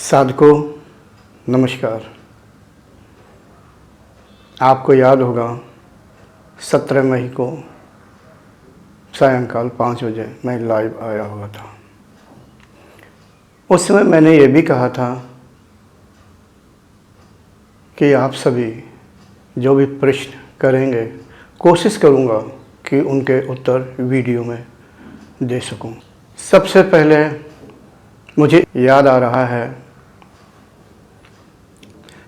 साधकों नमस्कार। आपको याद होगा 17 मई को सायंकाल 5 बजे मैं लाइव आया हुआ था। उस समय मैंने ये भी कहा था कि आप सभी जो भी प्रश्न करेंगे कोशिश करूँगा कि उनके उत्तर वीडियो में दे सकूं। सबसे पहले मुझे याद आ रहा है,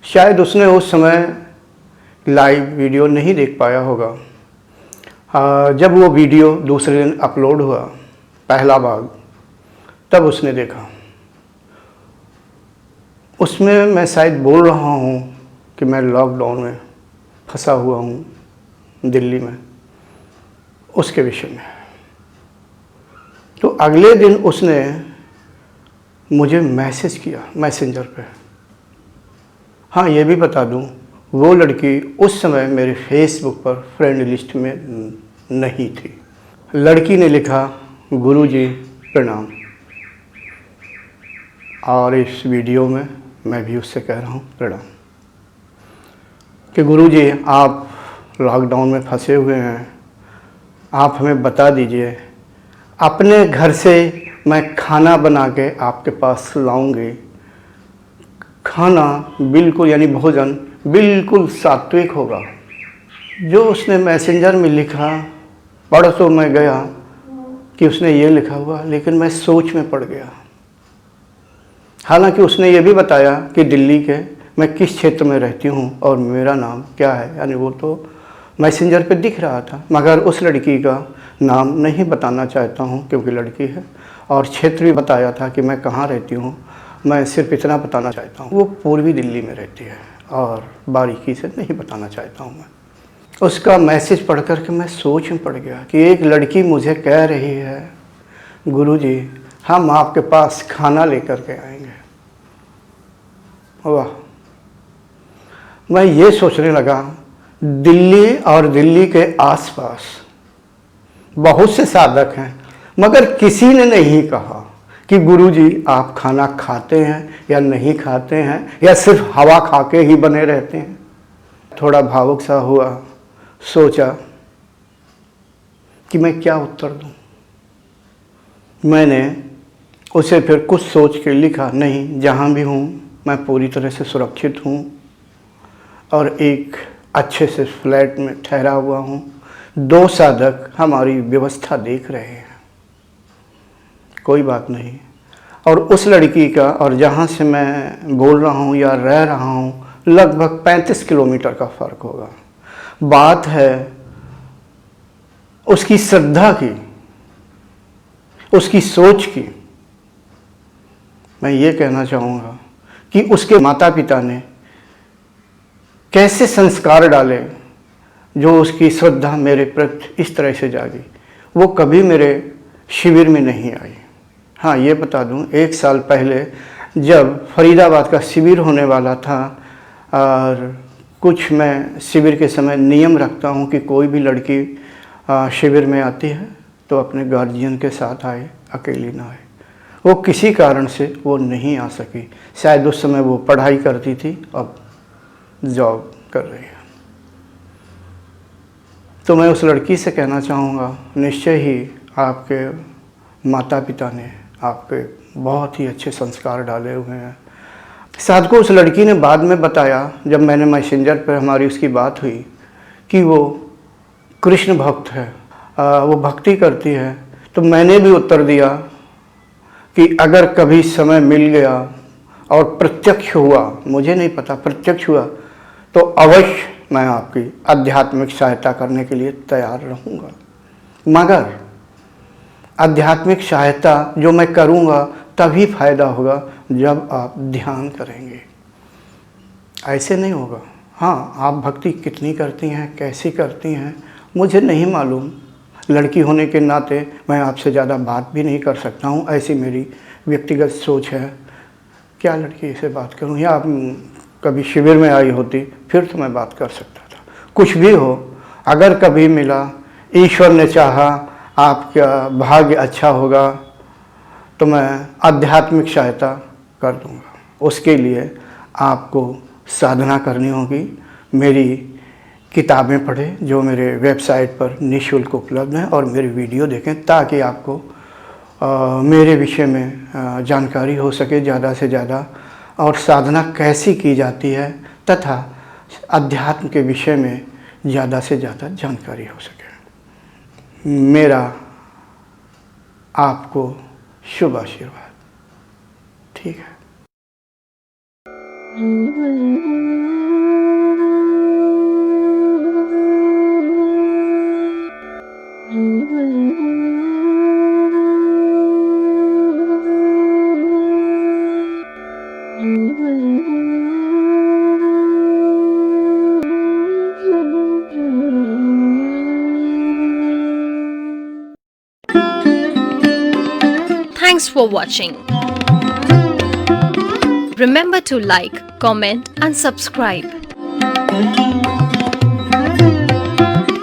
शायद उसने उस समय लाइव वीडियो नहीं देख पाया होगा। जब वो वीडियो दूसरे दिन अपलोड हुआ, पहला भाग, तब उसने देखा। उसमें मैं शायद बोल रहा हूँ कि मैं लॉकडाउन में फंसा हुआ हूँ दिल्ली में, उसके विषय में। तो अगले दिन उसने मुझे मैसेज किया मैसेंजर पे। हाँ, ये भी बता दूँ, वो लड़की उस समय मेरे फेसबुक पर फ्रेंड लिस्ट में नहीं थी। लड़की ने लिखा, गुरुजी प्रणाम। और इस वीडियो में मैं भी उससे कह रहा हूँ प्रणाम कि गुरुजी आप लॉकडाउन में फंसे हुए हैं, आप हमें बता दीजिए, अपने घर से मैं खाना बना के आपके पास लाऊंगी। खाना बिल्कुल यानी भोजन बिल्कुल सात्विक होगा। जो उसने मैसेंजर में लिखा, पढ़ तो मैं गया कि उसने ये लिखा हुआ, लेकिन मैं सोच में पड़ गया। हालांकि उसने ये भी बताया कि दिल्ली के मैं किस क्षेत्र में रहती हूँ और मेरा नाम क्या है, यानी वो तो मैसेंजर पे दिख रहा था, मगर उस लड़की का नाम नहीं बताना चाहता हूँ क्योंकि लड़की है, और क्षेत्र भी बताया था कि मैं कहाँ रहती हूँ। मैं सिर्फ इतना बताना चाहता हूँ, वो पूर्वी दिल्ली में रहती है और बारीकी से नहीं बताना चाहता हूँ मैं। उसका मैसेज पढ़ कर के मैं सोच में पड़ गया कि एक लड़की मुझे कह रही है, गुरुजी हम आपके पास खाना लेकर के आएंगे। वाह! मैं ये सोचने लगा, दिल्ली और दिल्ली के आसपास बहुत से साधक हैं, मगर किसी ने नहीं कहा कि गुरुजी आप खाना खाते हैं या नहीं खाते हैं, या सिर्फ हवा खा के ही बने रहते हैं। थोड़ा भावुक सा हुआ, सोचा कि मैं क्या उत्तर दूं। मैंने उसे फिर कुछ सोच के लिखा, नहीं, जहां भी हूं मैं पूरी तरह से सुरक्षित हूं और एक अच्छे से फ्लैट में ठहरा हुआ हूं। 2 साधक हमारी व्यवस्था देख रहे हैं, कोई बात नहीं। और उस लड़की का और जहाँ से मैं बोल रहा हूँ या रह रहा हूँ लगभग 35 किलोमीटर का फ़र्क होगा। बात है उसकी श्रद्धा की, उसकी सोच की। मैं ये कहना चाहूँगा कि उसके माता पिता ने कैसे संस्कार डाले जो उसकी श्रद्धा मेरे प्रति इस तरह से जागी। वो कभी मेरे शिविर में नहीं आई। हाँ, ये बता दूं, 1 साल पहले जब फरीदाबाद का शिविर होने वाला था, और कुछ मैं शिविर के समय नियम रखता हूं कि कोई भी लड़की शिविर में आती है तो अपने गार्जियन के साथ आए, अकेली ना आए। वो किसी कारण से वो नहीं आ सकी। शायद उस समय वो पढ़ाई करती थी, अब जॉब कर रही है। तो मैं उस लड़की से कहना चाहूँगा, निश्चय ही आपके माता पिता ने आपके बहुत ही अच्छे संस्कार डाले हुए हैं। साधकों, उस लड़की ने बाद में बताया, जब मैंने मैसेंजर पर हमारी उसकी बात हुई, कि वो कृष्ण भक्त है, वो भक्ति करती है। तो मैंने भी उत्तर दिया कि अगर कभी समय मिल गया और प्रत्यक्ष हुआ, मुझे नहीं पता, प्रत्यक्ष हुआ तो अवश्य मैं आपकी आध्यात्मिक सहायता करने के लिए तैयार रहूँगा। मगर आध्यात्मिक सहायता जो मैं करूँगा तभी फायदा होगा जब आप ध्यान करेंगे, ऐसे नहीं होगा। हाँ, आप भक्ति कितनी करती हैं, कैसी करती हैं, मुझे नहीं मालूम। लड़की होने के नाते मैं आपसे ज़्यादा बात भी नहीं कर सकता हूँ, ऐसी मेरी व्यक्तिगत सोच है। क्या लड़की से बात करूँ, या आप कभी शिविर में आई होती फिर तो मैं बात कर सकता था। कुछ भी हो, अगर कभी मिला, ईश्वर ने चाहा, आपका भाग्य अच्छा होगा तो मैं आध्यात्मिक सहायता कर दूंगा। उसके लिए आपको साधना करनी होगी। मेरी किताबें पढ़ें जो मेरे वेबसाइट पर निःशुल्क उपलब्ध हैं, और मेरी वीडियो देखें ताकि आपको मेरे विषय में जानकारी हो सके ज़्यादा से ज़्यादा, और साधना कैसी की जाती है तथा अध्यात्म के विषय में ज़्यादा से ज़्यादा जानकारी हो सके। मेरा आपको शुभ आशीर्वाद। ठीक है। Thanks for watching. Remember to like, comment and subscribe.